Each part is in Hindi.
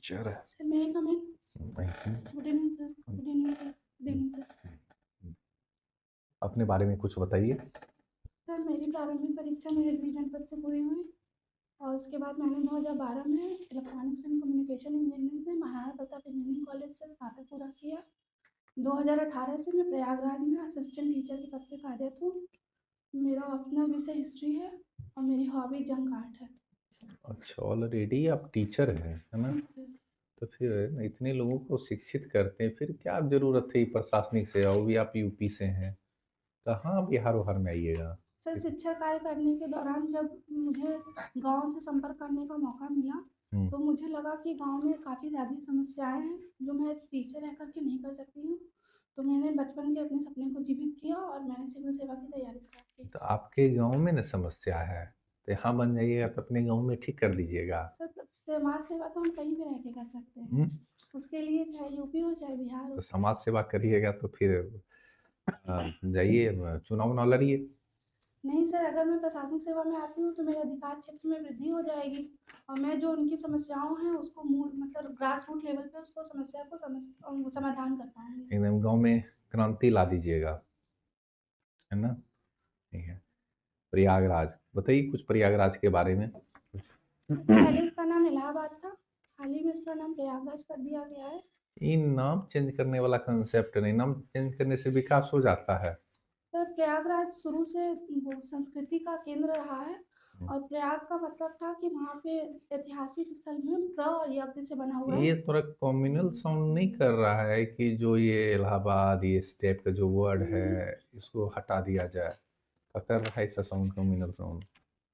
टीचर है। सर मैं come in. Thank you. Good evening sir. Good evening sir. Good evening sir. अपने बारे में कुछ बताइए। सर मेरी प्रारंभिक परीक्षा मेरे जनपद से पूरी हुई और उसके बाद मैंने 2012 में इलेक्ट्रॉनिक्स एंड कम्युनिकेशन इंजीनियरिंग से महाराणा प्रताप इंजीनियरिंग कॉलेज से स्नातक पूरा किया। 2018 से मैं प्रयागराज में असिस्टेंट टीचर के पद पे कार्यरत हूँ। मेरा अपना विषय हिस्ट्री है और मेरी हॉबी जंक आर्ट है। अच्छा, ऑलरेडी आप टीचर हैं, है ना? सर तो फिर इतने लोगों को शिक्षित करते हैं, फिर क्या जरूरत है प्रशासनिक सेवा? वो भी आप यूपी से हैं, कहाँ बिहार उहार में आइएगा। सर शिक्षा कार्य करने के दौरान जब मुझे गांव से संपर्क करने का मौका मिला हम्म। तो मुझे लगा कि गांव में काफ़ी ज़्यादा समस्याएं हैं जो मैं टीचर रह करके नहीं कर सकती हूँ। तो मैंने बचपन के अपने सपने को जीवित किया और मैंने सिविल सेवा की तैयारी स्टार्ट की। तो आपके गांव में ना समस्या है, तो यहाँ बन जाइएगा तो अपने गांव में ठीक कर दीजिएगा। सर समाज सेवा तो हम कहीं भी रह के कर सकते हैं। हम्म। उसके लिए चाहे यूपी हो चाहे बिहार तो हो। समाज सेवा करिएगा तो फिर जाइए, चुनाव ना लड़िए। नहीं सर, अगर मैं प्रशासनिक सेवा में आती हूँ तो मेरे अधिकार क्षेत्र में वृद्धि हो जाएगी और मैं जो उनकी समस्याओं हैं उसको मूल मतलब ग्रास रूट लेवल पे उसको समस्या को समाधान कर पाएंगे। एकदम गांव में क्रांति ला दीजिएगा, है ना? ठीक है। प्रयागराज बताइए कुछ प्रयागराज के बारे में कुछ। पहले इसका नाम इलाहाबाद था, हाल ही में इसका नाम प्रयागराज कर दिया गया है। ये नाम चेंज करने वाला कंसेप्ट नहीं, नाम चेंज करने से विकास हो जाता है। सर प्रयागराज शुरू से वो संस्कृति का केंद्र रहा है और प्रयाग का मतलब था कि वहाँ पे ऐतिहासिक स्थल में प्र और यज्ञ से बना हुआ ये है। थोड़ा कॉम्युनल साउंड नहीं कर रहा है कि जो ये इलाहाबाद, ये स्टेप का जो वर्ड है इसको हटा दिया जाए? क्या कर रहा है ऐसा साउंड, कम्युनल साउंड?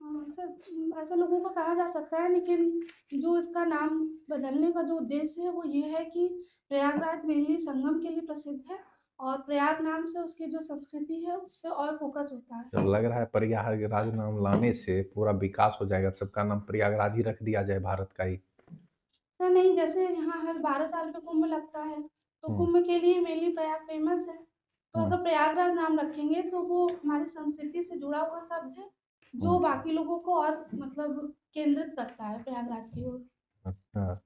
हाँ सर, ऐसा लोगों को कहा जा सकता है लेकिन जो इसका नाम बदलने का जो उद्देश्य है वो ये है कि प्रयागराज मेनली संगम के लिए प्रसिद्ध है और प्रयाग नाम से उसकी जो संस्कृति है उस पर और फोकस होता है। तो लग रहा है प्रयागराज नाम लाने से पूरा विकास हो जाएगा, सबका नाम प्रयागराज ही रख दिया जाए, भारत का ही। सर नहीं, जैसे यहाँ हर 12 साल पे कुंभ लगता है तो हम्म। कुंभ के लिए मेनली प्रयाग फेमस है। तो हम्म। अगर प्रयागराज नाम रखेंगे तो वो हमारी संस्कृति से जुड़ा हुआ शब्द है जो हम्म। बाकी लोगों को और मतलब केंद्रित करता है प्रयागराज की ओर। अच्छा,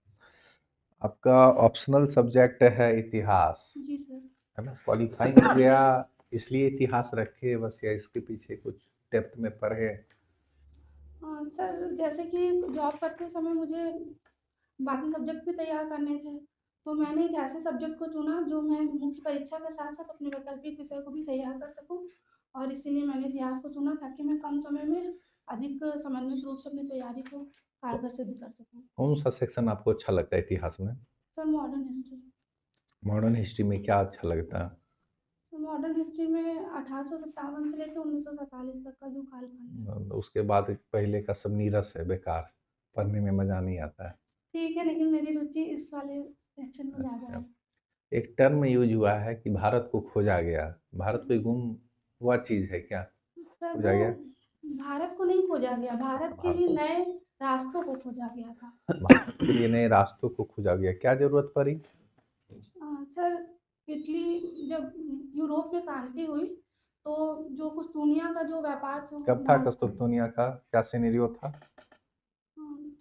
आपका ऑप्शनल सब्जेक्ट है इतिहास, जी सर। है ना? क्वालिफाइंग हो गया इसलिए इतिहास रखे बस, या इसके पीछे कुछ डेप्थ में पढ़े? सर जैसे कि जॉब करते समय मुझे बाकी सब्जेक्ट भी तैयार करने थे तो मैंने एक ऐसे सब्जेक्ट को चुना जो मैं मुख्य परीक्षा के साथ साथ अपने वैकल्पिक विषय को भी तैयार कर सकूं और इसीलिए मैंने इतिहास को चुना ताकि मैं कम समय में अधिक समन्वित रूप से अपनी तैयारी को कारगर सिद्ध कर सकूं। कौन सा सेक्शन आपको अच्छा लगता है इतिहास में? Sir modern history. Modern history में क्या अच्छा लगता है? सर मॉडर्न हिस्ट्री में 1857 से लेकर 1947 तक का जो कालखंड है। उसके बाद पहले का सब नीरस है, बेकार, पढ़ने में मजा नहीं आता है। ठीक है लेकिन मेरी रुचि इस वाले सेक्शन में ज़्यादा अच्छा, है। एक टर्म यूज हुआ है कि भारत को खोजा गया। भारत कोई जी गुम हुआ चीज है क्या? सर, खोजा वो गया? भारत को नहीं खोजा गया, भारत के लिए भारत नए रास्तों को खोजा गया था। भारत के लिए नए रास्तों को खोजा गया, क्या जरूरत पड़ी? सर इटली जब यूरोप में क्रांति हुई तो जो कुस्तुनिया का जो व्यापार था वो कब था भारत। कस्तूरबा का, क्या सिनेरियो था?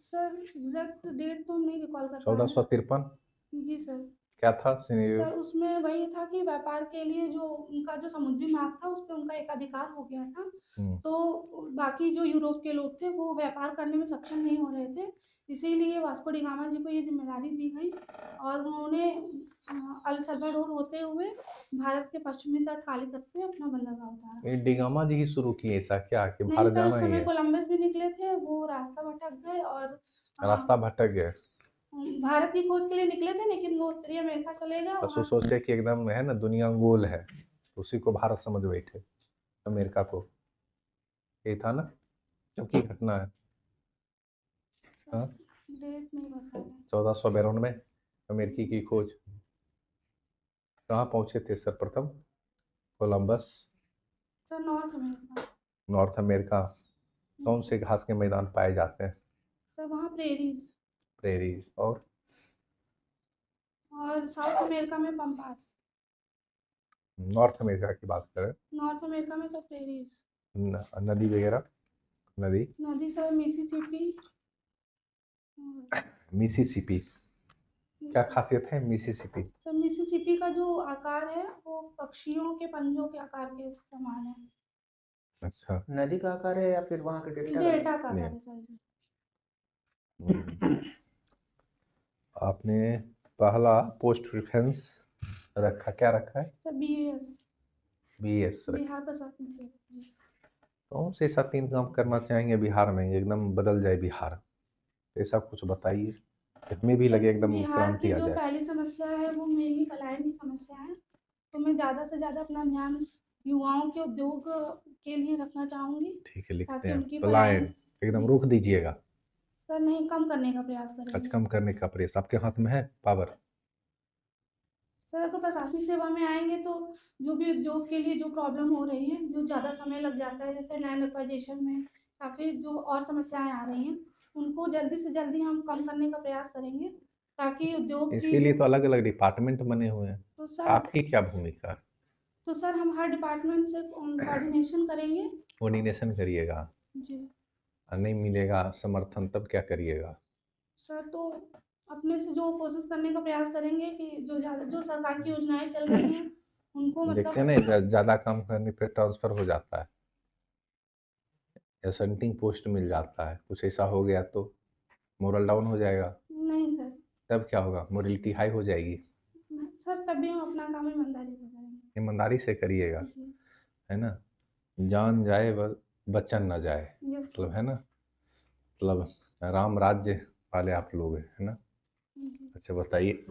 सर एग्जैक्ट डेट तो हम नहीं रिकॉल कर पा चौदह रहे सौ हैं। तिरपन जी सर। क्या था सिनेरियो? सर उसमें वही था कि व्यापार के लिए जो उनका जो समुद्री मार्ग था उस पर उनका एक अधिकार हो गया था। हम्म। तो बाकी जो यूरोप के लोग थे वो व्यापार करने में सक्षम नहीं हो रहे थे, इसीलिए वास्को डी गामा जी को ये जिम्मेदारी दी गई और उन्होंने अल सल्वाडोर होते हुए भारत के पश्चिमी तट काली तट पे अपना बंदरगाह उतारा। ये डिगामा जी ही शुरू किए ऐसा क्या कि नहीं भारत सर, जाना उस ही समय है? कोलंबस भी निकले थे, वो रास्ता भटक गए और रास्ता भटक गए? भारत की खोज के लिए निकले थे लेकिन वो उत्तरी अमेरिका चले गए बस वो वहाँ। सोचे कि एकदम है ना दुनिया गोल है, उसी को भारत समझ बैठे, अमेरिका को। यही था ना, क्योंकि घटना है। हाँ, डेट नहीं बता रहे। 1492 अमेरिकी की खोज। कहाँ पहुंचे थे सर्वप्रथम Columbus? Sir north America. North America. कौन से घास के मैदान पाए जाते हैं? सर वहाँ प्रेरीज। प्रेरी। और साउथ अमेरिका में पम्पास। नॉर्थ अमेरिका की बात करें, नॉर्थ अमेरिका में सर प्रेरीज। नदी वगैरह, नदी? नदी सर मिसिसिपी। मिसिसिपी। क्या खासियत है मिसिसिपी? सर मिसिसिपी का जो आकार है वो पक्षियों के पंजों के आकार के समान है। अच्छा। नदी का आकार है या फिर वहाँ के डेल्टा का? डेल्टा का नहीं। आकार है सर जी। आपने पहला पोस्ट प्रेफरेंस रखा, क्या रखा है? सर BAS BS रखा। बिहार प्रशासनिक सेवा जी। कौन से ऐसा 3 काम करना चाहेंगे बिहार में एकदम बदल जाए बिहार? ऐसा कुछ बताइए, इसमें भी लगे एकदम बिहार क्रांति की आ जो जाए। पहली समस्या है वो मेनली पलायन की समस्या है, तो मैं ज़्यादा से ज़्यादा अपना ध्यान युवाओं के उद्योग के लिए रखना चाहूँगी, ठीक है, लिखते ताकि हैं उनकी पलायन एकदम रोक दीजिएगा। सर नहीं कम करने का प्रयास आज करेंगे। कम करने का प्रयास आपके हाथ में है पावर। सर अगर प्रशासनिक सेवा में आएंगे तो जो भी उद्योग के लिए जो प्रॉब्लम हो रही है, जो ज़्यादा समय लग जाता है, जैसे लैंड एक्वाजिशन में या फिर जो और समस्याएं आ रही हैं, उनको जल्दी से जल्दी हम कम करने का प्रयास करेंगे, ताकि उद्योग की इसके लिए तो अलग अलग डिपार्टमेंट बने हुए हैं, तो सर आपकी क्या भूमिका है? तो सर हम हर डिपार्टमेंट से कोऑर्डिनेशन करेंगे कोऑर्डिनेशन करिएगा, जी। और नहीं मिलेगा समर्थन तब क्या करिएगा? सर तो अपने से जो कोशिश करने का प्रयास करेंगे कि जो सरकार की योजनाएं चल रही हैं उनको देखते हैं मतलब ना, ज़्यादा काम करने पे ट्रांसफ़र हो जाता है या सेंटिंग पोस्ट मिल जाता है, कुछ ऐसा हो गया तो मोरल डाउन हो जाएगा। नहीं सर, तब क्या होगा? मोरलिटी हाई हो जाएगी। सर तभी हम अपना काम ईमानदारी से करेंगे ईमानदारी से करिएगा, जी। है ना? जान जाए बचन ना जाए, यस मतलब है ना, मतलब राम राज्य वाले आप लोग हैं, है ना? जी। अच्छा बताइए,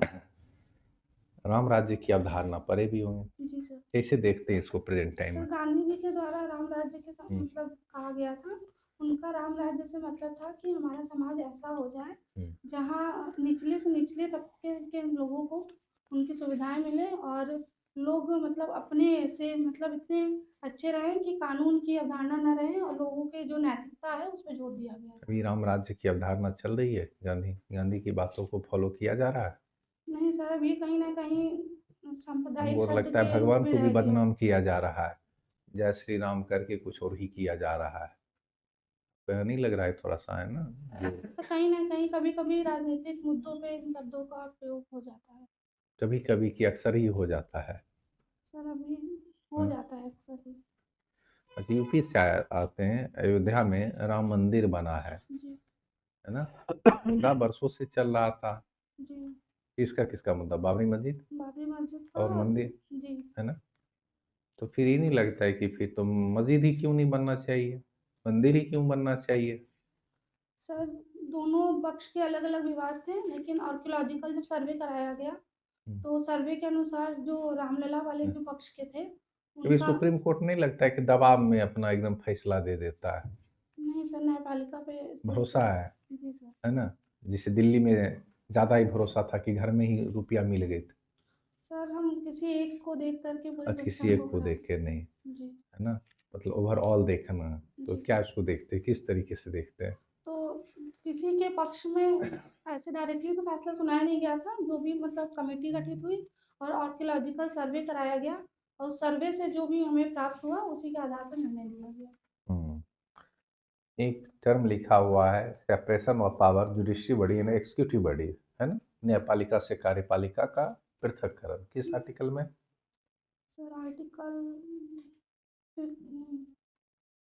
राम राज्य की अवधारणा परे भी होंगे, जी सर। कैसे देखते हैं इसको प्रेजेंट टाइम सर में? गांधी जी के द्वारा राम राज्य के साथ हम्म। मतलब कहा गया था, उनका राम राज्य से मतलब था कि हमारा समाज ऐसा हो जाए जहाँ निचले से निचले तबके के लोगों को उनकी सुविधाएं मिले और लोग मतलब अपने से मतलब इतने अच्छे रहें कि कानून की अवधारणा न रहे और लोगों के जो नैतिकता है उस पर जोर दिया गया। अभी राम राज्य की अवधारणा चल रही है, गांधी गांधी की बातों को फॉलो किया जा रहा है? नहीं सर, अभी कहीं ना कहीं सांप्रदायिक हमको तो शब्द लगता है के रूप भगवान में को भी रह गया। बदनाम किया जा रहा है, जय श्री राम करके कुछ और ही किया जा रहा है। तो नहीं लग रहा है थोड़ा सा, है ना, जो तो कहीं ना कहीं कभी कभी राजनीतिक मुद्दों पे इन शब्दों का प्रयोग हो जाता है। कभी कभी की अक्सर ही हो जाता है। सर अभी हो हाँ। जाता है अक्सर ही अच्छा, यूपी से आते हैं, अयोध्या में राम मंदिर बना है जी। ना? मुद्दा बरसों से चल रहा था, जी किसका किसका मुद्दा? बाबरी मस्जिद बाबरी मस्जिद का और मंदिर, जी। है ना? तो फिर ये नहीं लगता है कि फिर तो मस्जिद ही क्यों नहीं बनना चाहिए, मंदिर ही क्यों बनना चाहिए? सर दोनों पक्ष के अलग अलग विवाद थे, लेकिन आर्कियोलॉजिकल जब सर्वे कराया गया तो सर्वे के अनुसार जो रामलला वाले जो पक्ष के थे क्योंकि उनका सुप्रीम कोर्ट नहीं लगता है कि दबाव में अपना एकदम फैसला दे देता है? नहीं सर, न्यायपालिका पे इस तरीके भरोसा है जी सर। है ना? जिसे दिल्ली में ज़्यादा ही भरोसा था कि घर में ही रुपया मिल गए थे। सर हम किसी एक को देख करके पूरे आज किसी सिस्टम एक को को खराब देख के नहीं, जी। है ना, मतलब ओवरऑल देखना। तो जी क्या सर। इसको देखते हैं, किस तरीके से देखते हैं? तो किसी के पक्ष में ऐसे डायरेक्टली तो फैसला सुनाया नहीं गया था, जो भी मतलब कमेटी गठित हुई और आर्कियोलॉजिकल सर्वे कराया गया और सर्वे से जो भी हमें प्राप्त हुआ उसी के आधार पर निर्णय लिया गया। हम्म। एक टर्म लिखा हुआ है, separation of power, judiciary body and executive body, है ना? न्यायपालिका से कार्यपालिका का पृथक्करण, किस आर्टिकल में? सर आर्टिकल 50 में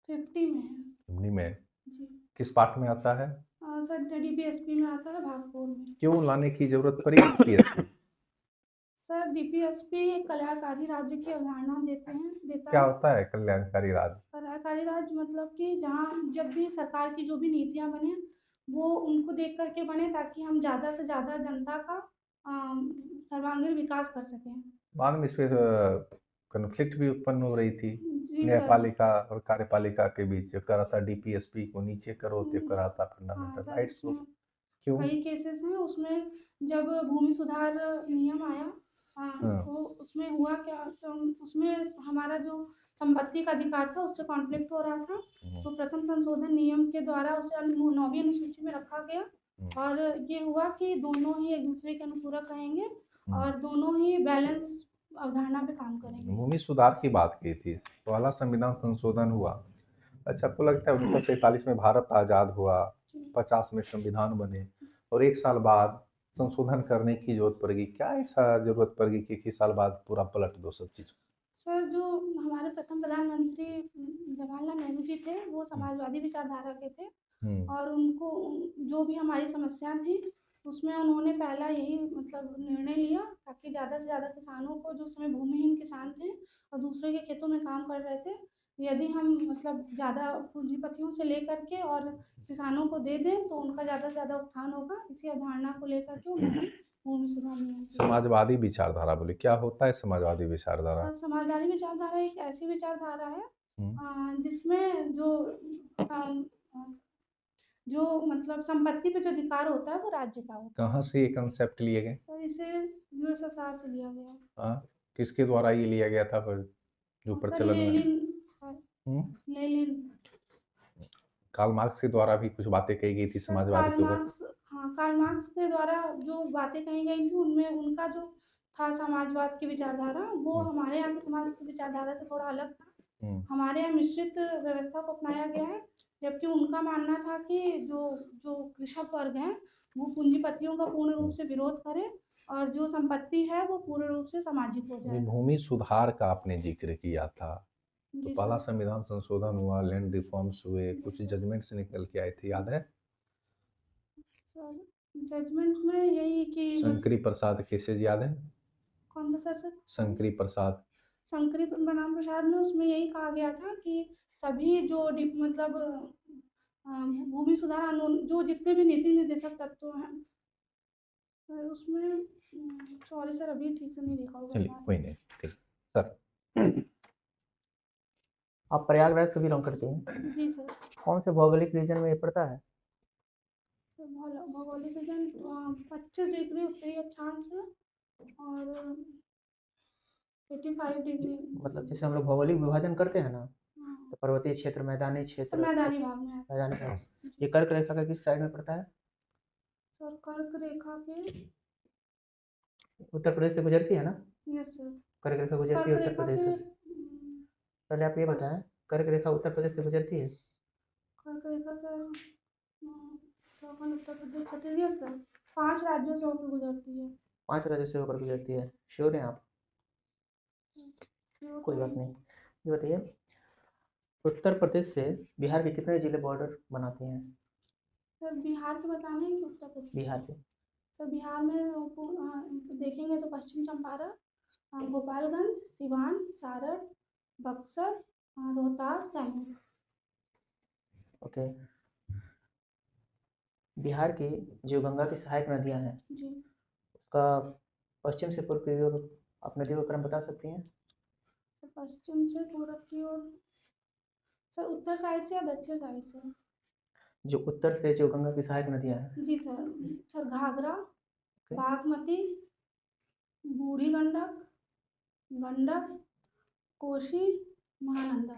है हिंदी में जी। किस पार्ट में आता है? सर DPSP में आता है भाग 4 में। क्यों लाने की जरूरत पड़ी DPSP? सर DPSP एक कल्याणकारी राज्य की अवधारणा देता क्या है। होता है कल्याणकारी राज्य? कल्याणकारी राज्य मतलब कि जहाँ जब भी सरकार की जो भी नीतियाँ बने वो उनको देख करके बने, ताकि हम ज़्यादा से ज़्यादा जनता का सर्वांगीण विकास कर सकें। बाद में इस पे कन्फ्लिक्ट भी उत्पन्न हो रही थी जी सर। न्यायपालिका और कार्यपालिका के बीच। जो करा था DPSP को नीचे करो, तो करा था हाँ फंडामेंटल सर, राइट्स को। उसमें क्यों? कई केसेस हैं उसमें। जब भूमि सुधार नियम आया हाँ। तो उसमें हुआ क्या, तो उसमें हमारा जो संपत्ति का अधिकार था उससे कॉन्फ्लिक्ट हो रहा था, तो प्रथम संशोधन नियम के द्वारा उसे 9वीं अनुसूची में रखा गया और ये हुआ कि दोनों ही एक दूसरे के अनुपूरक रहेंगे और दोनों ही बैलेंस अवधारणा पे काम करेंगे। भूमि सुधार की बात की थी, पहला संविधान संशोधन हुआ। अच्छा, आपको लगता है 1947 में भारत आज़ाद हुआ, 50 में संविधान बने और 1 साल बाद संशोधन करने की जरूरत पड़ेगी? क्या ऐसा जरूरत पड़ेगी कि 21 साल बाद पूरा पलट दो सब चीज़? सर, जो हमारे प्रथम प्रधानमंत्री जवाहरलाल नेहरू जी थे, वो समाजवादी विचारधारा के थे हम्म। और उनको जो भी हमारी समस्याएं थी, उसमें उन्होंने पहला यही मतलब निर्णय लिया ताकि ज़्यादा से ज़्यादा किसानों को, जो उसमें भूमिहीन किसान थे और दूसरे के खेतों में काम कर रहे थे, यदि हम मतलब ज़्यादा पूंजीपतियों से लेकर के और किसानों को दे दें तो उनका ज़्यादा से ज़्यादा उत्थान होगा। इसी अवधारणा को लेकर के उन्होंने भूमि सुधार नियम किया। समाजवादी विचारधारा बोले, क्या होता है समाजवादी विचारधारा? सर, समाजवादी विचारधारा एक ऐसी विचारधारा है हम्म। जिसमें जो मतलब संपत्ति पे जो अधिकार होता है वो राज्य का होता है। कहाँ से ये कंसेप्ट लिए गए? सर, इसे यूएसएसआर से लिया गया है। हाँ, किसके द्वारा ये लिया गया था फिर जो सर, प्रचलन में? हम्म। लेनिन। कार्ल मार्क्स के द्वारा भी कुछ बातें कही गई थी सर, समाजवाद के ऊपर? कार्ल मार्क्स के द्वारा जो बातें कही गई थी उनमें उनका जो था समाजवाद की विचारधारा, वो हमारे यहाँ की समाज की विचारधारा से थोड़ा अलग था। हमारे यहाँ मिश्रित व्यवस्था को अपनाया गया है, जबकि उनका मानना था कि जो जो कृषक वर्ग है वो पूंजीपतियों का पूर्ण रूप से विरोध करे और जो संपत्ति है वो पूर्ण रूप से सामाजिक हो ये जाए। भूमि सुधार का आपने जिक्र किया था, तो जी पहला सर। संविधान संशोधन हुआ, लैंड रिफॉर्म्स हुए, कुछ जजमेंट्स निकल के आए थे, याद है? सर, जजमेंट में यही कि शंकरी प्रसाद केसेज याद है? कौन सा सर? शंकरी प्रसाद। शंकरी बनाम प्रसाद में उसमें यही कहा गया था कि सभी जो मतलब भूमि सुधार आंदोलन जो जितने भी नीति निर्देशक तत्व हैं उसमें, सॉरी सर अभी ठीक से नहीं देखा होगा। चलिए कोई नहीं, ठीक सर। आप प्रयागराज से बिलोंग करते हैं? जी सर। कौन से भौगोलिक रीजन में ये पड़ता है? सर, भौगोलिक रीजन 25 डिग्री उत्तरी अक्षांश है और 85 डिग्री। मतलब जैसे हम लोग भौगोलिक विभाजन करते हैं ना, हाँ, तो पर्वतीय क्षेत्र, मैदानी सर क्षेत्र, मैदानी भाग में है। मैदानी भाग। ये कर्क रेखा का किस साइड में पड़ता है? सर, कर्क रेखा के, उत्तर प्रदेश से गुजरती है ना? Yes sir. कर्क रेखा गुजरती कर्क है उत्तर रेखा प्रदेश के से। पहले आप ये बताएं, कर्क रेखा उत्तर प्रदेश से गुजरती है? कर्क रेखा सर उत्तराखंड, उत्तर प्रदेश, छत्तीसगढ़ सर 5 राज्यों से होकर गुजरती है। 5 राज्यों से होकर गुजरती है, श्योर हैं आप? कोई बात नहीं। ये बताइए, उत्तर प्रदेश से बिहार के कितने जिले बॉर्डर बनाते हैं? सर, बिहार के बताने हैं कि उत्तर प्रदेश? बिहार के। सर, बिहार में देखेंगे तो पश्चिम चंपारण, गोपालगंज, सिवान, सारण, बक्सर, रोहतास, कैमूर। ओके। बिहार की जो गंगा की सहायक नदियां हैं, जी उसका पश्चिम से पूर्व की ओर आप नदियों का क्रम बता सकती हैं? सर, पश्चिम से पूरब की ओर, सर उत्तर साइड से या दक्षिण साइड से? जो उत्तर से जो गंगा की सहायक नदियां हैं। जी sir. Sir, Ghaghara, okay. Bagmati, Burhi Gandak, Gandak, Kosi, Mahananda.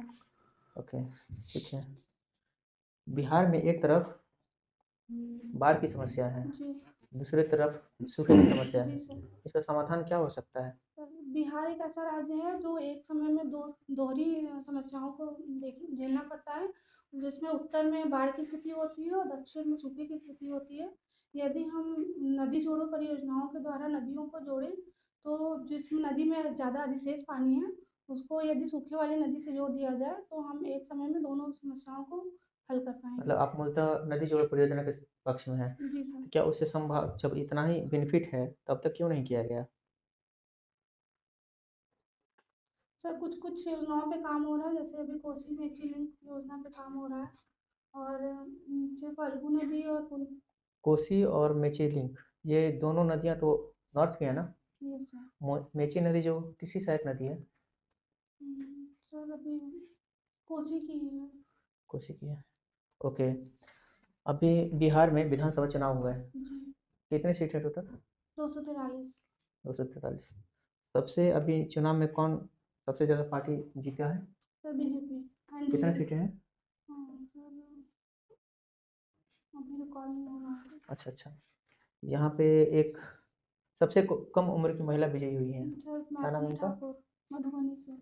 Okay, ठीक है। बिहार में एक तरफ बाढ़ की समस्या है, जी दूसरी तरफ सूखे की समस्या जी है, सर। इसका समाधान क्या हो सकता है? सर, बिहार एक ऐसा राज्य है जो एक समय में दोहरी समस्याओं को झेलना पड़ता है, जिसमें उत्तर में बाढ़ की स्थिति होती है और दक्षिण में सूखे की स्थिति होती है। यदि हम नदी जोड़ो परियोजनाओं के द्वारा नदियों को जोड़ें तो जिसमें नदी में ज़्यादा अधिशेष पानी है उसको यदि सूखे वाली नदी से जोड़ दिया जाए तो हम एक समय में दोनों समस्याओं को हल कर पाएंगे। मतलब आप मूलतः नदी जोड़ परियोजना के पक्ष में हैं। जी सर। क्या उससे संभव, जब इतना ही बेनिफिट है तब तक क्यों नहीं किया गया? सर, कुछ कुछ योजनाओं पे काम हो रहा है, जैसे अभी कोसी मेची लिंक योजना पे काम हो रहा है और नीचे फल्गु नदी और कोसी और मेची लिंक, ये दोनों नदियां तो नॉर्थ की है ना? ये सर। मेची नदी जो किसी सहायक नदी है? सर, अभी कोसी की है। कोसी की है, ओके। अभी बिहार में विधानसभा चुनाव हुआ है, जी कितने सीट है टोटल? 243। 243। सबसे अभी चुनाव में कौन सबसे ज़्यादा पार्टी जीता है? Sir, BJP. कितने सीटें हैं? सर, अभी रिकॉल नहीं हो रहा है। अच्छा अच्छा। यहाँ पे एक सबसे कम उम्र की महिला विजयी हुई है, सर, क्या नाम है मैथिली उनका? ठाकुर, मधुबनी से।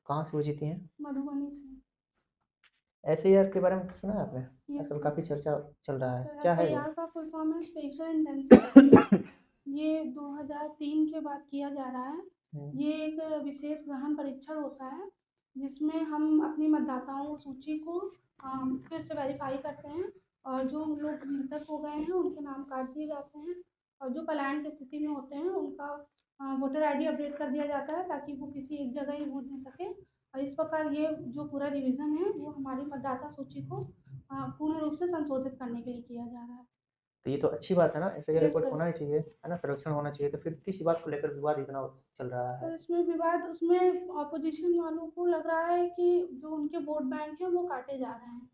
कहाँ से वो जीती हैं? मधुबनी से। एसआईआर के बारे में कुछ सुना है आपने? ये आजकल काफ़ी चर्चा चल रहा है, सर क्या है वो? एफआईआर का फुल फॉर्म है स्पेशल इंटेंसिव। ये 2003 के बाद किया जा रहा है। ये एक विशेष गहन परीक्षण होता है जिसमें हम अपनी मतदाताओं सूची को फिर से वेरीफाई करते हैं और जो लोग मृतक हो गए हैं उनके नाम काट दिए जाते हैं और जो पलायन की स्थिति में होते हैं उनका वोटर आईडी अपडेट कर दिया जाता है ताकि वो किसी एक जगह ही वोट दे सके। और इस प्रकार ये जो पूरा रिवीजन है वो हमारी मतदाता सूची को पूर्ण रूप से संशोधित करने के लिए किया जा रहा है। तो ये तो अच्छी बात है ना, एसआईआर यस रिपोर्ट सर। होना ही चाहिए, है ना, संरक्षण होना चाहिए। तो फिर किस बात को लेकर विवाद इतना चल रहा तो है? इसमें विवाद उसमें ऑपोजिशन वालों को लग रहा है कि जो उनके वोट बैंक हैं वो काटे जा रहे हैं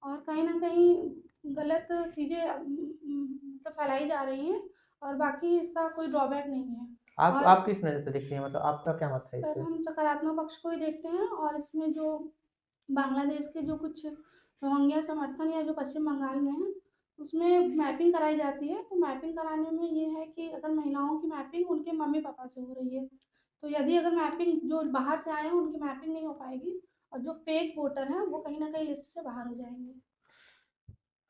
और कहीं न कहीं गलत चीज़ें मतलब फैलाई जा रही हैं और बाकी इसका कोई ड्रॉबैक नहीं है। और आप किस नज़र से देखती हैं, मतलब आपका क्या मत है इस सर पे? हम सकारात्मक पक्ष को ही देखते हैं और इसमें जो बांग्लादेश के जो कुछ रोहिंग्या समर्थन या जो पश्चिम बंगाल में है उसमें मैपिंग कराई जाती है। तो मैपिंग कराने में ये है कि अगर महिलाओं की मैपिंग उनके मम्मी पापा से हो रही है तो यदि अगर मैपिंग जो बाहर से आए हैं उनकी मैपिंग नहीं हो पाएगी और जो फेक वोटर हैं वो कहीं ना कहीं लिस्ट से बाहर हो जाएंगे।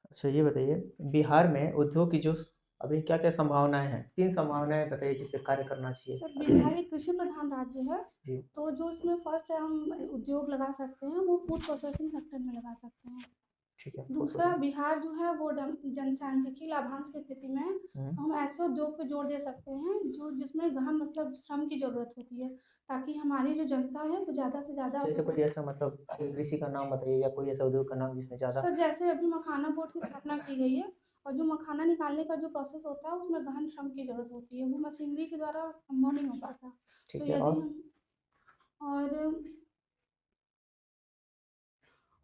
अच्छा ये बताइए, बिहार में उद्योग की जो अभी क्या-क्या संभावनाएँ हैं? 3 संभावनाएँ बताइए जिस पे कार्य करना चाहिए। सर बिहार एक कृषि प्रधान राज्य है जी, तो जो इसमें फर्स्ट है हम उद्योग लगा सकते हैं वो फूड प्रोसेसिंग सेक्टर में लगा सकते हैं। ठीक है। दूसरा बिहार जो है वो जनसांख्यिकी लाभांश की स्थिति में है हुँ। तो हम ऐसे उद्योग पे जोर दे सकते हैं जो जिसमें गहन मतलब श्रम की ज़रूरत होती है ताकि हमारी जो जनता है वो ज़्यादा से ज़्यादा जैसे उसमें। कोई ऐसा मतलब कृषि का नाम बताइए या कोई ऐसा उद्योग का नाम जिसमें ज़्यादा। सर जैसे अभी मखाना बोर्ड की स्थापना की गई है और जो मखाना निकालने का जो प्रोसेस होता है उसमें गहन श्रम की ज़रूरत होती है वो मशीनरी के द्वारा संभव नहीं हो पाता। तो ठीक है, यदि और? हम और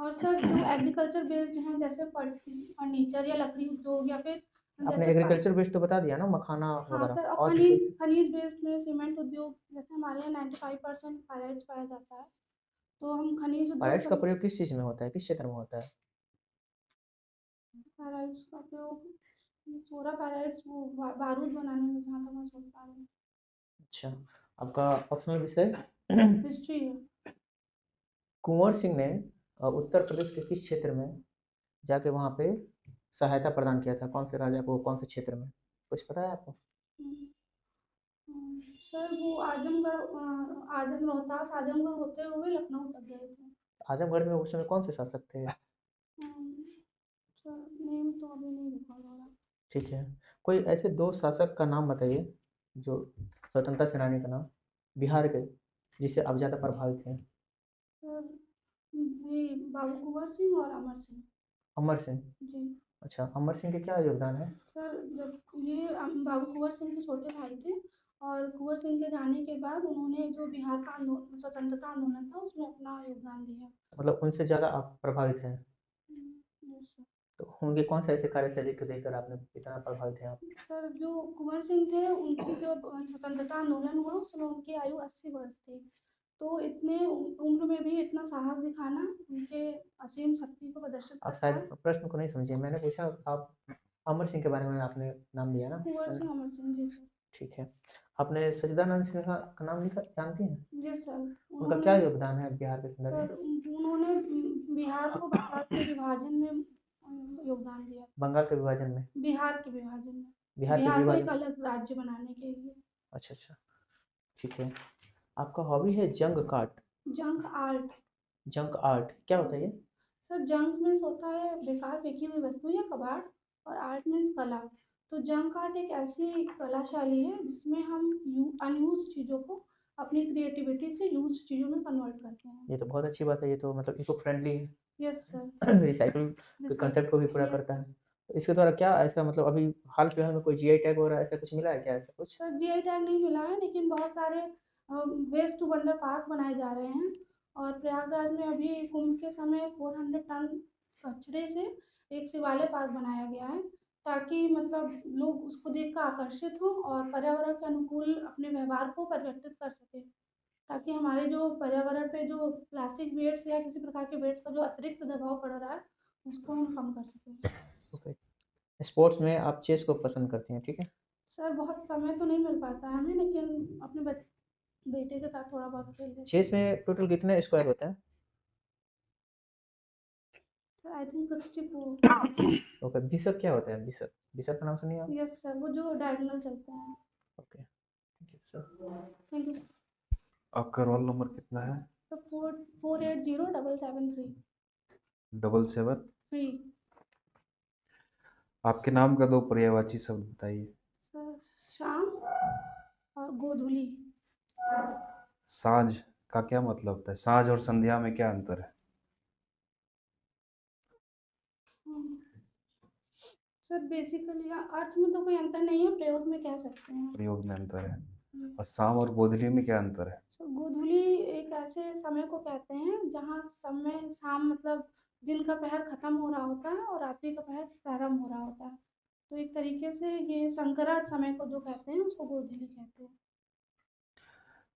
और सर जो एग्रीकल्चर बेस्ड हैं जैसे फर्नीचर या लकड़ी उद्योग या फिर आपने जैसे एग्रीकल्चर बेस्ड तो बता दिया ना, मखाना हाँ वगैरह, सर और और भी खनिज कोई? खनिज बेस्ड में सीमेंट उद्योग जैसे हमारे यहाँ 95% पायराइट्स पाया जाता है तो हम खनिज उद्योग पायरेट्स का सब प्रयोग किस चीज़ में होता है? किस क्षेत्र में होता है? पायराइट्स का उपयोग सोलर पायराइट्स वो बारूद बनाने में जहाँ तक मैं सोच पा रही हूँ। अच्छा, आपका ऑप्शनल विषय? हिस्ट्री है। कुंवर सिंह ने उत्तर प्रदेश के किस क्षेत्र में जाके वहाँ पे सहायता प्रदान किया था? कौन से राजा को, कौन से क्षेत्र में? कुछ पता है आपको? हम्म, सर वो आजमगढ़ रोहतास आजमगढ़ होते हुए लखनऊ तक गए थे। आजमगढ़ में उस समय कौन से शासक थे? सर नेम तो अभी नहीं रिकॉर्ड हो रहा। ठीक है। कोई ऐसे 2 शासक का नाम बताइए, जो स्वतंत्रता सेनानी का नाम, बिहार के, जिससे आप ज़्यादा प्रभावित हैं? सर ये बाबू कुंवर सिंह और अमर सिंह। अमर सिंह। जी अच्छा, अमर सिंह का क्या योगदान है? सर जब ये बाबू कुंवर सिंह के छोटे भाई थे और कुंवर सिंह के जाने के बाद उन्होंने जो बिहार का स्वतंत्रता आंदोलन था उसमें अपना योगदान दिया। मतलब उनसे ज़्यादा आप प्रभावित हैं। Yes sir. तो होंगे कौन से ऐसे कार्यशैली को देखकर आपने इतना प्रभावित हैं आप? सर जो कुंवर सिंह थे उनकी जो स्वतंत्रता आंदोलन हुआ उस समय उनकी आयु 80 वर्ष थी। तो इतने उम्र में भी इतना साहस दिखाना उनके असीम शक्ति को प्रदर्शित आप करता शायद है। प्रश्न को नहीं समझे। मैंने पूछा, आप अमर सिंह के बारे में आपने नाम लिया ना, कुंवर है ना? सिंह अमर सिंह जी सर। ठीक है। आपने सच्चिदानंद सिन्हा का नाम लिखा, जानती हैं? Yes sir. उनका क्या योगदान है बिहार के संदर्भ में? सर उन्होंने बिहार को बंगाल के विभाजन में योगदान दिया। बंगाल के विभाजन में? बिहार के विभाजन में बिहार के बिहार को एक विभाजन। अलग राज्य बनाने के लिए। अच्छा, अच्छा, ठीक है। आपका हॉबी है जंग card, junk art. Junk art, क्या होता है ये? सर जंक मीन्स होता है बेकार फेंकी हुई वस्तु या कबाड़ और आर्ट मीन्स कला। तो जंक आर्ट एक ऐसी कला शैली है जिसमें हम अनयूज चीज़ों को अपनी क्रिएटिविटी से यूज चीज़ों में कन्वर्ट करते हैं। ये तो बहुत अच्छी बात है, ये तो मतलब इको फ्रेंडली है, यस सर। रिसाइकिल के कंसेप्ट को भी पूरा यस करता है। तो इसके द्वारा क्या ऐसा, मतलब अभी हाल फिलहाल में कोई जीआई टैग वगैरह ऐसा कुछ मिला है क्या, ऐसा कुछ? सर जीआई टैग नहीं मिला है लेकिन बहुत सारे वेस्ट टू वंडर पार्क बनाए जा रहे हैं और प्रयागराज में अभी कुंभ के समय 400 टन कचरे से एक शिवालय पार्क बनाया गया है ताकि मतलब लोग उसको देख कर आकर्षित हों और पर्यावरण के अनुकूल अपने व्यवहार को परिवर्तित कर सकें ताकि हमारे जो पर्यावरण पे जो प्लास्टिक वेस्ट या किसी प्रकार के वेस्ट का जो अतिरिक्त दबाव पड़ रहा है उसको हम कम कर सकें। ओके। स्पोर्ट्स में आप चेस को पसंद करती हैं, ठीक है। सर बहुत समय तो नहीं मिल पाता है हमें लेकिन अपने बेटे के साथ थोड़ा बहुत खेल लेते हैं। चेस में टोटल कितने स्क्वायर होते हैं? Sir I think 64। Okay, bishop क्या होता है? बिशप, बिशप का नाम सुनिए आप? यस सर, वो जो डायगोनल चलते हैं। Okay, thank you sir. Thank you. आपका रोल नंबर कितना है? सर 480773। 77। 3। आपके नाम का दो पर्यायवाची शब्द बताइए। सर शाम और गोधूली। साँझ का क्या मतलब होता है? साँझ और संध्या में क्या अंतर है? सर बेसिकली अर्थ में तो कोई अंतर नहीं है, प्रयोग में कह सकते हैं। प्रयोग में अंतर है। हम्म। और शाम और गोधूली में क्या अंतर है? सर गोधूली एक ऐसे समय को कहते हैं जहाँ समय शाम मतलब दिन का पहर खत्म हो रहा होता है और रात्रि का पहर प्रारंभ हो रहा होता है। तो एक तरीके से ये संकरार समय को जो कहते हैं उसको गोधूली कहते हैं।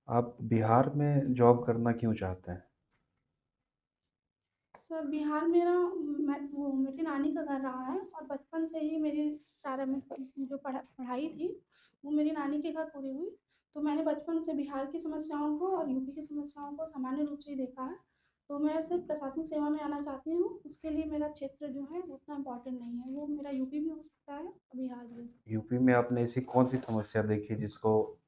आप बिहार में जॉब करना क्यों चाहते हैं? सर बिहार मेरी नानी का घर रहा है और बचपन से ही मेरी प्रारंभिक जो पढ़ाई थी वो मेरी नानी के घर पूरी हुई। तो मैंने बचपन से बिहार की समस्याओं को और यूपी की समस्याओं को सामान्य रूप से ही देखा है। तो मैं सिर्फ प्रशासनिक सेवा में आना चाहती हूँ, उसके लिए मेरा क्षेत्र जो है वो उतना इम्पोर्टेंट नहीं है, वो मेरा यूपी भी हो सकता है और बिहार भी हो सकता है। यूपी में आपने ऐसी कौन सी समस्या देखी जिसको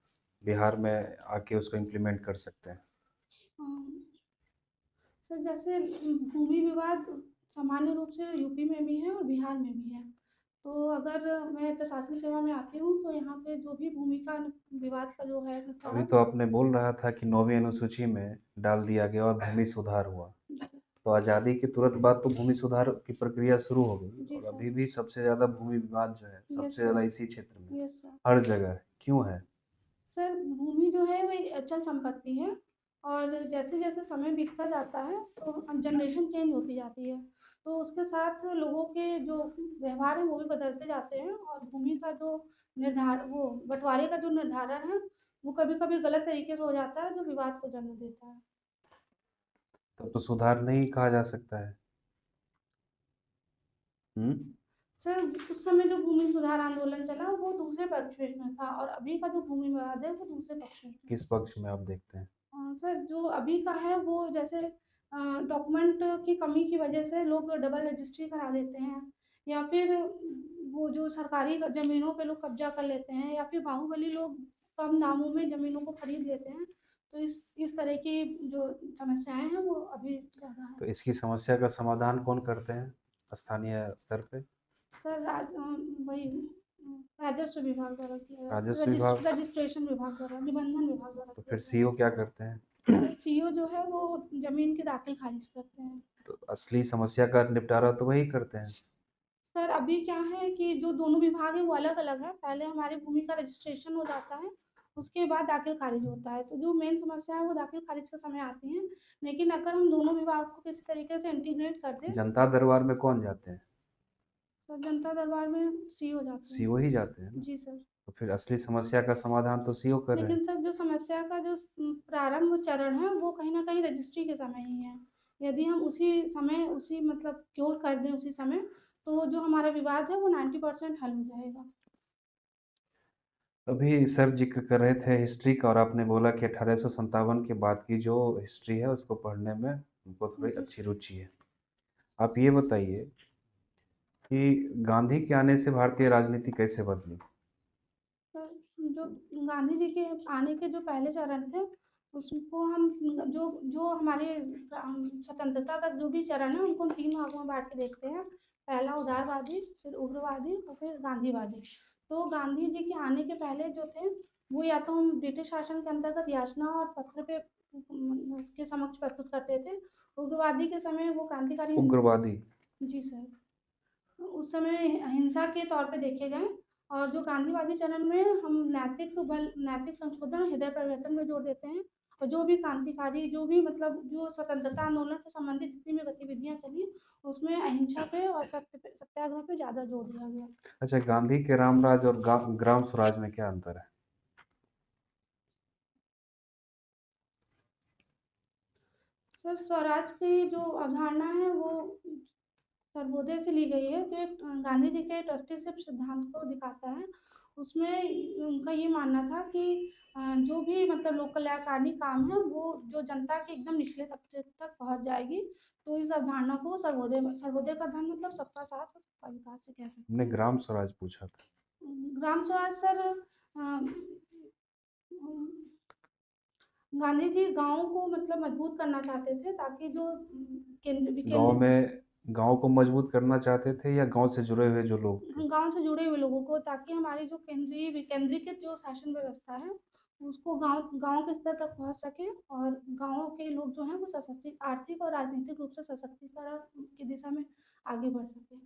बिहार में आके उसको इम्प्लीमेंट कर सकते हैं? अम, सर जैसे भूमि विवाद सामान्य रूप से यूपी में भी है और बिहार में भी है। तो अगर मैं प्रशासनिक सेवा में आती हूँ तो यहाँ पे जो भी भूमि का विवाद का जो है अभी निपटारा। तो आपने बोल रहा था कि 9वीं अनुसूची में डाल दिया गया और भूमि सुधार हुआ। तो आज़ादी के तुरंत बाद तो भूमि सुधार की प्रक्रिया शुरू हो गई जी और सर। अभी भी सबसे ज़्यादा भूमि विवाद जो है यस सबसे सर। ज़्यादा इसी क्षेत्र में, यस सर। हर जगह है। क्यों है? सर भूमि जो है वो एक अचल संपत्ति है और जैसे जैसे समय बीतता जाता है तो जनरेशन चेंज होती जाती है। तो उसके साथ लोगों के जो व्यवहार है वो भी बदलते जाते हैं और भूमि का जो वो बंटवारे का जो निर्धारण है वो कभी कभी गलत तरीके से हो जाता है जो विवाद को जन्म देता है। तब तो सुधार नहीं कहा जा सकता है। हम्म। सर उस समय जो भूमि सुधार आंदोलन चला वो दूसरे पक्ष में था और अभी का जो भूमि विवाद है वो दूसरे पक्ष में है। किस पक्ष में आप देखते हैं? सर जो अभी का है वो जैसे डॉक्यूमेंट की कमी की वजह से लोग डबल रजिस्ट्री करा देते हैं या फिर वो जो सरकारी ज़मीनों पे लोग कब्जा कर लेते हैं या फिर बाहुबली लोग कम दामों में ज़मीनों को खरीद लेते हैं। तो इस तरह की जो समस्याएं हैं वो अभी ज़्यादा है। तो इसकी समस्या का समाधान कौन करते हैं स्थानीय स्तर पे? सर वही राजस्व विभाग द्वारा किया राजस्व जाता विभाग। है, रजिस्ट्रेशन विभाग द्वारा, निबंधन विभाग द्वारा तो किया फिर जाता सीओ क्या करते हैं? है। सीओ जो है वो जमीन के दाखिल खारिज करते हैं। तो असली समस्या का निपटारा तो वही करते हैं। सर अभी क्या है कि जो दोनों विभाग है वो अलग अलग है, पहले हमारी भूमि का रजिस्ट्रेशन हो जाता है उसके बाद दाखिल खारिज होता है। तो जो मेन समस्या है वो दाखिल खारिज के समय आती है, लेकिन अगर हम दोनों विभाग को किसी तरीके से इंटीग्रेट कर दें जनता दरबार में कौन जाते हैं? तो जनता दरबार में सीओ जाते हैं। सीओ ही जाते हैं ना। जी सर। तो फिर असली समस्या का समाधान तो सीओ कर रहे हैं। लेकिन सर जो समस्या का जो प्रारंभ चरण है वो कहीं ना कहीं रजिस्ट्री के समय ही है। यदि हम उसी समय उसी मतलब क्योर कर दें उसी समय तो जो हमारा विवाद है वो 90% हल हो जाएगा। अभी सर जिक्र कर रहे थे हिस्ट्री का और आपने बोला कि 1857 के बाद की जो हिस्ट्री है उसको पढ़ने में उनको थोड़ी जी। अच्छी रुचि है। आप ये बताइए कि गांधी के आने से भारतीय राजनीति कैसे बदली? सर जो गांधी जी के आने के जो पहले चरण थे उसको हम जो जो हमारे स्वतंत्रता तक जो भी चरण है उनको हम 3 भागों में बांट के देखते हैं। पहला उदारवादी, फिर उग्रवादी और फिर गांधीवादी। तो गांधी जी के आने के पहले जो थे वो या तो हम ब्रिटिश शासन के अंतर्गत याचना और पत्र पे उसके समक्ष प्रस्तुत करते थे। उग्रवादी के समय वो क्रांतिकारी उग्रवादी। जी सर, उस समय हिंसा के तौर पे देखे गए। और जो गांधीवादी चरण में हम नैतिक संशोधन और हृदय परिवर्तन में जोर देते हैं और जो भी क्रांतिकारी जो भी मतलब जो स्वतंत्रता आंदोलन से संबंधित जितनी भी गतिविधियां चली उसमें अहिंसा पे और सत्याग्रह पे ज़्यादा जोर दिया गया। अच्छा, गांधी के रामराज और ग्राम स्वराज में क्या अंतर है? सर स्वराज की जो अवधारणा है वो सर्वोदय से ली गई है जो एक गांधी जी के ट्रस्टीशिप सिद्धांत को दिखाता है। उसमें उनका ये मानना था कि जो भी मतलब लोक कल्याणकारी काम है वो जो जनता के एकदम निचले तबके तक पहुंच जाएगी। तो इस अवधारणा को सर्वोदय का धर्म मतलब सबका साथ और सबका विकास से कह सकते हमने हैं। ग्राम स्वराज पूछा था। ग्राम स्वराज सर गांधी जी गाँव को मतलब मजबूत करना चाहते थे ताकि जो गांव में गांव को मजबूत करना चाहते थे या गांव से जुड़े हुए जो लोग थे? गांव से जुड़े हुए लोगों को, ताकि हमारी जो केंद्रीकृत जो शासन व्यवस्था है उसको गांव गांव के स्तर तक पहुंच सके और गांव के लोग जो हैं वो सशक्ति आर्थिक और राजनीतिक रूप से सशक्तिकरण की दिशा में आगे बढ़ सके।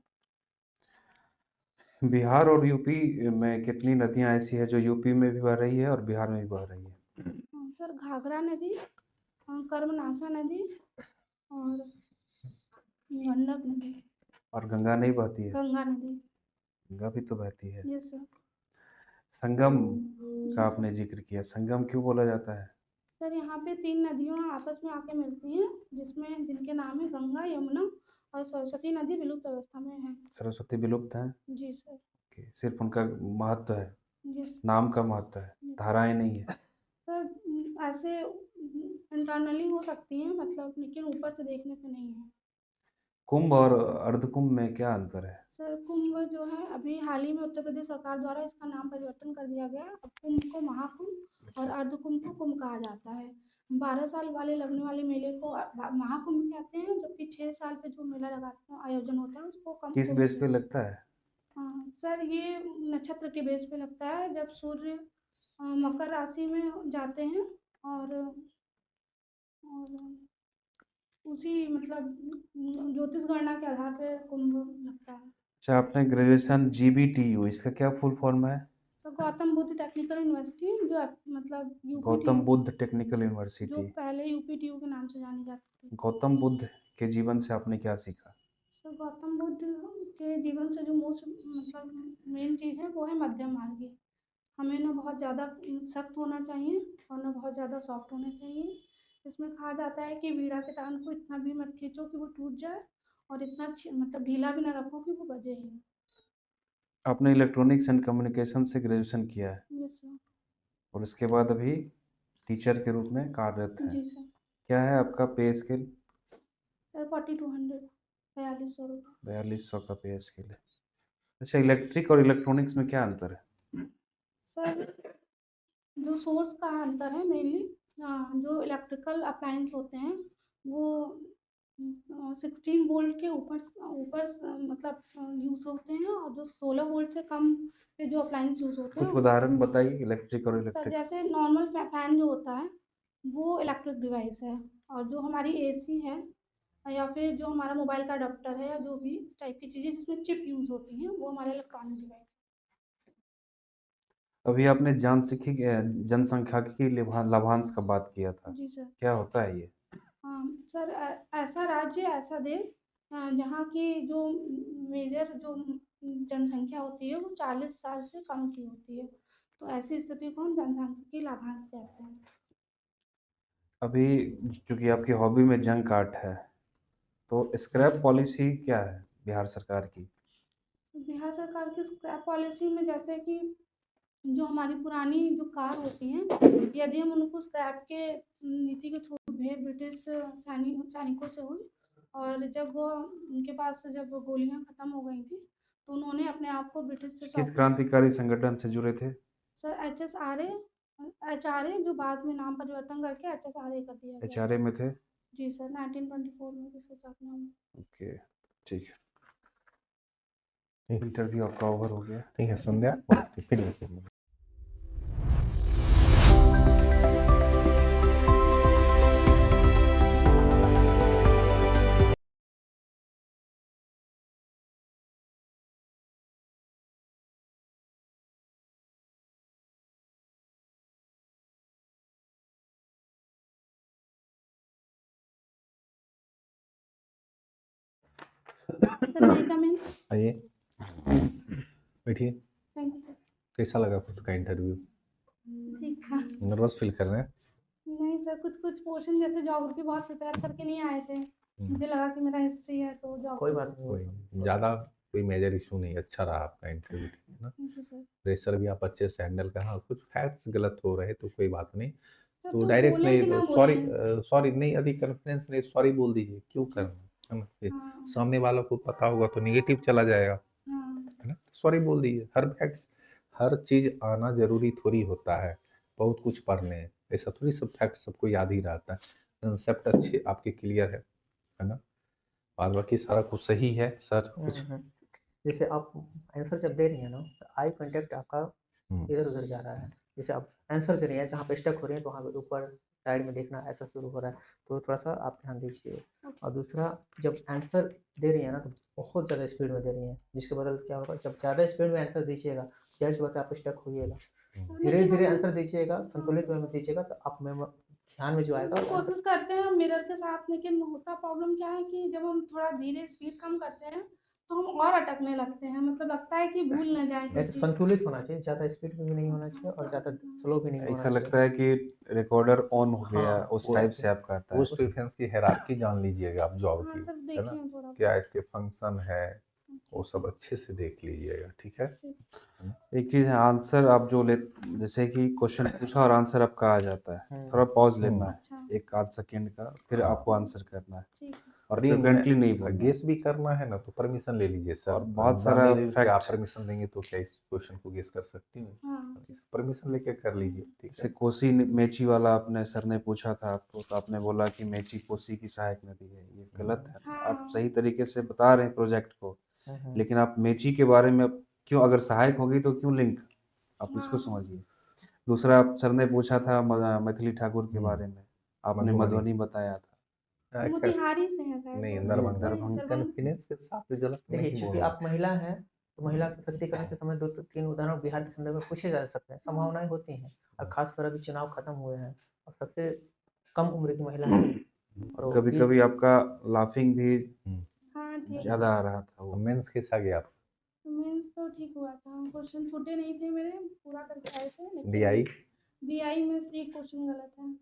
बिहार और यूपी में कितनी नदियां ऐसी है जो यूपी में भी बह रही है और बिहार में भी बह रही है? सर घाघरा नदी, कर्मनाशा नदी और गंडक नदी, और गंगा नहीं बहती है? गंगा नदी। गंगा भी तो बहती है। Yes sir. संगम का आपने जिक्र किया, संगम क्यों बोला जाता है? सर यहाँ पे 3 नदियाँ आपस में आके मिलती हैं जिसमें जिनके नाम है गंगा, यमुना और सरस्वती नदी विलुप्त अवस्था में है। सरस्वती विलुप्त है? जी सर। ओके, सिर्फ उनका महत्व है, यस। नाम का महत्व है, धाराएं नहीं है। सर ऐसे इंटरनली हो सकती हैं मतलब, लेकिन ऊपर से देखने पे नहीं है। कुंभ और अर्धकुंभ में क्या अंतर है? सर कुंभ जो है अभी हाल ही में उत्तर प्रदेश सरकार द्वारा इसका नाम परिवर्तन कर दिया गया है। अब कुंभ को महाकुंभ और अर्धकुंभ को कुंभ कहा जाता है। 12 साल वाले लगने वाले मेले को महाकुंभ कहते हैं, जबकि 6 साल पे जो मेला लगाते आयोजन होता है उसको कम किस बेस पे लगता है? हाँ सर, ये नक्षत्र के बेस पे लगता है जब सूर्य मकर राशि में जाते हैं और उसी मतलब ज्योतिष गणना के आधार पे कुंभ लगता है। अच्छा, आपने ग्रेजुएशन GBTU, इसका क्या फुल फॉर्म है? Sir Gautam Buddha technical university जो मतलब गौतम यूपीटीयू, बुद्ध टेक्निकल जो यूनिवर्सिटी। पहले यूपीटीयू के नाम से जानी जाती थी। गौतम बुद्ध के जीवन से आपने क्या सीखा? सर गौतम बुद्ध के जीवन से जो मोस्ट मतलब मेन चीज़ है वो है मध्यम मार्गी। हमें ना बहुत ज़्यादा सख्त होना चाहिए और ना बहुत ज़्यादा सॉफ्ट होना चाहिए। इसमें कहा जाता है कि वीणा के तान को इतना भी मत खींचो कि वो टूट जाए और इतना मतलब ढीला भी ना रखो कि वो बजे ही। आपने इलेक्ट्रॉनिक्स एंड कम्युनिकेशन से ग्रेजुएशन किया है यस सर। और इसके बाद अभी टीचर के रूप में कार्यरत हैं। जी सर। क्या है आपका पे स्केल? सर 4200, 4200 रुपये। 4200 का पे स्केल है। अच्छा, इलेक्ट्रिक और इलेक्ट्रॉनिक्स में क्या अंतर है? सर जो सोर्स का अंतर है मेनली, जो इलेक्ट्रिकल अप्लायंस होते हैं वो 16 वोल्ट के ऊपर ऊपर मतलब यूज़ होते हैं, और जो 16 वोल्ट से कम पे जो अप्लायंस यूज़ होते कुछ हैं। उदाहरण बताइए इलेक्ट्रिक और सर इलेक्ट्रिक। जैसे नॉर्मल फैन जो होता है वो इलेक्ट्रिक डिवाइस है, और जो हमारी एसी है या फिर जो हमारा मोबाइल का अडॉप्टर है या जो भी इस टाइप की चीज़ें जिसमें चिप यूज़ होती हैं वो हमारे इलेक्ट्रॉनिक डिवाइस। अभी आपने जनसंख्याकी लाभांश का बात किया था, जी सर। क्या होता है ये? हाँ सर, ऐसा राज्य ऐसा देश जहाँ की जो मेजर जो जनसंख्या होती है वो 40 साल से कम की होती है, तो ऐसी स्थिति को हम जनसांख्यिकी लाभांश कहते हैं। अभी चूंकि आपकी हॉबी में जंक आर्ट है, तो स्क्रैप पॉलिसी क्या है बिहार सरकार की? बिहार सरकार की स्क्रैप पॉलिसी में जैसे कि जो हमारी पुरानी जो कार होती हैं, यदि हम उनको स्क्रैप के नीति के थ्रू भेद ब्रिटिश सैनिकों से हुई, और जब वो उनके पास जब गोलियां खत्म हो गई थी तो उन्होंने अपने आप को ब्रिटिश से किस सौंप। क्रांतिकारी संगठन से जुड़े थे? सर HRA जो बाद में नाम परिवर्तन करके HSRA कर दिया गया। HRA में थे? जी सर, 1924 में जिसकी स्थापना हुई। ओके, ठीक है। इंटरव्यू आपका ओवर हो गया। ठीक है संध्या, फिर sir may I come in? आइए, बैठिए। Thank you sir. कैसा लगा खुद का इंटरव्यू? ठीक था। नर्वस फील कर रहे हैं? नहीं सर, कुछ पोर्शन जैसे ज्योग्राफी बहुत प्रिपेयर करके नहीं आए थे, मुझे लगा कि मेरा हिस्ट्री है तो कोई बात नहीं। कोई ज़्यादा कोई मेजर इशू नहीं, अच्छा रहा आपका इंटरव्यू। ना, जी सर। प्रेशर भी आप अच्छे से हैंडल करना, कुछ फैक्ट्स गलत हो रहे तो कोई बात नहीं, सर तो तो डायरेक्ट बोले कि ना नहीं, बोले। सॉरी नहीं, अधिक कॉन्फिडेंस नहीं, सॉरी बोल दीजिए, क्यों करना है ना, फिर हाँ सामने वालों को पता होगा तो नेगेटिव चला जाएगा, हाँ है ना, सॉरी बोल दीजिए। हर फैक्ट्स, हर चीज आना जरूरी थोड़ी होता है, बहुत कुछ पढ़ने हैं, ऐसा थोड़ी सब फैक्ट्स सबको याद ही रहता है, कंसेप्ट अच्छे आपके क्लियर है ना, बाद बाकी सारा कुछ सही है सर, कुछ जैसे आप आंसर जब दे रही हैं ना, तो आई कांटेक्ट आपका हम्म, इधर उधर जा रहा है। जैसे आप आंसर दे रही हैं, जहाँ पे स्टक हो रही है तो वहाँ पे ऊपर साइड में देखना ऐसा शुरू हो रहा है, तो थोड़ा सा आप ध्यान दीजिए। और दूसरा, जब आंसर दे रही है ना तो बहुत ज़्यादा स्पीड में दे रही हैं, जिसके बदल क्या होगा, जब ज़्यादा स्पीड में आंसर दीजिएगा, जाहिर सी बात है आप स्टक होइएगा। सर धीरे लेकिन धीरे हम आंसर दीजिएगा, संतुलित वे में दीजिएगा, तो आप ध्यान में जो आएगा वो आंसर। कोशिश करते हैं मिरर के साथ, लेकिन होता प्रॉब्लम क्या है कि जब हम थोड़ा धीरे स्पीड कम करते हैं तो हम और अटकने लगते हैं, मतलब लगता है कि भूल ना जाए कोई तो चीज़। संतुलित होना चाहिए, ज़्यादा स्पीड में भी नहीं होना चाहिए और ज़्यादा स्लो भी नहीं होना ऐसा चाहिए। लगता है कि रिकॉर्डर ऑन हो गया, हाँ, उस वो- टाइप से आपका आता है। उस प्रेफरेंस की हायरार्की जान लीजिएगा आप जॉब हाँ की, सर है ना, देखें थोड़ा क्या बहुत। इसके फंक्शन है, वो सब अच्छे से देख लीजिएगा, ठीक है। एक चीज है, आंसर आप जो ले, जैसे कि क्वेश्चन पूछा और आंसर आपका आ जाता है, थोड़ा पॉज लेना है, अच्छा एक आध सेकेंड का, फिर हाँ। आपको आंसर करना है ठीक है। और फ्रिक्वेंटली नहीं बोलना है। गेस भी करना है ना तो परमिशन ले लीजिए सर, और बहुत जान सारा नहीं रही कि आप fact- परमिशन देंगे तो क्या इस क्वेश्चन को गेस कर सकती हूँ, हाँ परमिशन लेके कर लीजिए, ठीक जैसे है। कोसी मेची वाला आपने सर ने पूछा था आपको, तो आपने बोला कि मेची कोसी की सहायक नदी है, ये गलत है। हाँ आप सही तरीके से बता रहे हैं प्रोजेक्ट को, हम्म, लेकिन आप मेची के बारे में क्यों, अगर सहायक होगी तो क्यों लिंक, आप इसको हाँ समझिए। दूसरा, आप सर ने पूछा था मैथिली ठाकुर के हम्म, बारे में, आपने मधुबनी। मधुबनी बताया था। मोतिहारी से हैं शायद नहीं, वो। दरभंगा, दरभंगा। कॉन्फिडेंस के साथ गलत देखिए नहीं चूंकि बोलना। आप महिला हैं, तो महिला सशक्तिकरण के समय 2-3 उदाहरण बिहार के संदर्भ में पूछे जा सकते हैं, संभावनाएं होती हैं, और खासकर अभी चुनाव खत्म हुए हैं और सबसे कम उम्र की महिला है, और वो कभी कभी आपका लाफिंग भी हाँ ठीक है। ज्यादा आ रहा था वो। मेंस कैसा गया आप, मीन्स तो ठीक हुआ था, क्वेश्चन छूटे नहीं थे मेरे, पूरा करके आए थे, लेकिन DI DI में एक क्वेश्चन गलत है।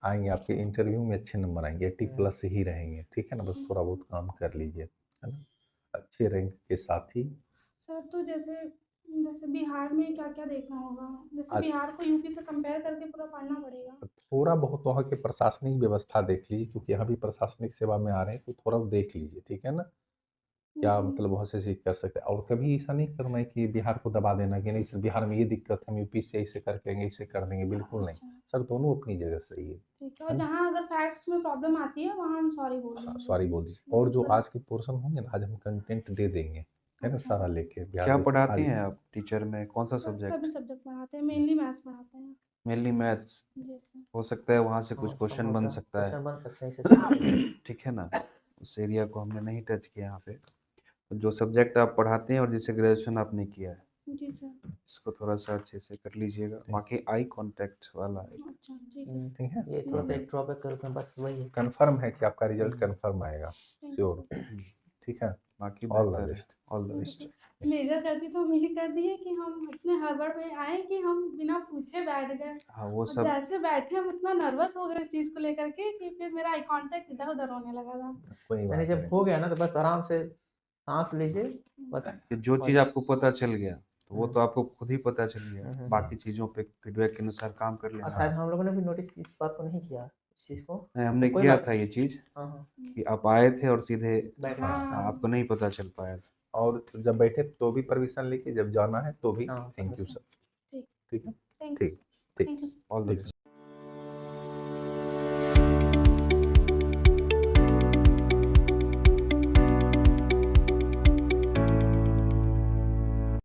आएंगे, आपके इंटरव्यू में अच्छे नंबर आएंगे, 80+ ही रहेंगे, ठीक है ना, बस थोड़ा बहुत काम कर लीजिए, है ना, अच्छे रैंक के साथ ही। सर तो जैसे जैसे बिहार में क्या क्या देखना होगा, जैसे आज- बिहार को यूपी से कंपेयर करके पूरा पढ़ना पड़ेगा। थोड़ा बहुत वहाँ की प्रशासनिक व्यवस्था देख लीजिए, क्योंकि यहाँ भी प्रशासनिक सेवा में आ रहे हैं, तो थोड़ा देख लीजिए, ठीक है ना, क्या जी। मतलब बहुत से चीज कर सकते हैं, और कभी ऐसा नहीं करना है कि बिहार को दबा देना कि नहीं सर बिहार में ये दिक्कत है, हम यूपी से ऐसे करके आएंगे, ऐसे कर देंगे, बिल्कुल नहीं अच्छा सर, दोनों अपनी जगह सही है। ठीक है, और जहाँ अगर फैक्ट्स में प्रॉब्लम आती है वहाँ हम सॉरी बोल हाँ, देंगे। सॉरी बोल दीजिए, और जो आज के पोर्शन होंगे ना, आज हम कंटेंट दे देंगे, है ना, अच्छा। सारा लेके बिहार क्या में पढ़ाती आज हैं आप टीचर में, कौन सा सभी सब्जेक्ट? सब्जेक्ट पढ़ाते हैं, मेनली मैथ्स पढ़ाते हैं। Mainly maths. जी सर। हो सकता है वहाँ से कुछ हाँ, क्वेश्चन बन संभवतः सकता है, क्वेश्चन बन सकते हैं इससे संबंधित। ठीक है ना, उस एरिया को हमने नहीं टच किया यहाँ पे। तो जो सब्जेक्ट आप पढ़ाते हैं और जिसे ग्रेजुएशन आपने किया है, जी सर। इसको थोड़ा सा अच्छे से कर लीजिएगा। बाकी आई कांटेक्ट वाला एक अच्छा ठीक है। ठीक है, ये थोड़ा सा एक ड्रॉबैक के रूप में बस वही है। कंफर्म है कि आपका रिजल्ट कंफर्म आएगा, थैंक यू श्योर, सर। ठीक है, बाकी ऑल द बेहतर है। बेस्ट। All the best. मेजर करती तो मिली कर दिए कि हम इतने हड़बड़ में आए कि हम बिना पूछे बैठ गए, हाँ वो और सब जैसे बैठे हम इतना नर्वस हो गए इस चीज़ को लेकर के कि फिर मेरा आई कांटेक्ट इधर उधर होने लगा था। कोई यानी बात जब नहीं, हो गया ना तो बस आराम से सांस लीजिए, बस। कि जो चीज़ आपको पता चल गया तो वो तो आपको खुद ही पता चल गया, हम्म। बाकी चीज़ों पे फीडबैक के अनुसार काम कर और लेना। शायद हम लोगों ने भी नोटिस इस बात को नहीं किया, इस चीज़ को। नहीं, हमने कोई किया बात था ये चीज़ हाँ हाँ, कि आप आए थे और सीधे बैठना हाँ। आपको नहीं पता चल पाया था। और जब बैठे तो भी परमिशन लेके, जब जाना है तो भी, हाँ, थैंक यू permission। सर, ठीक। ठीक है, थैंक यू ठीक, sir. Thank you sir. All the ठीक बेस्ट।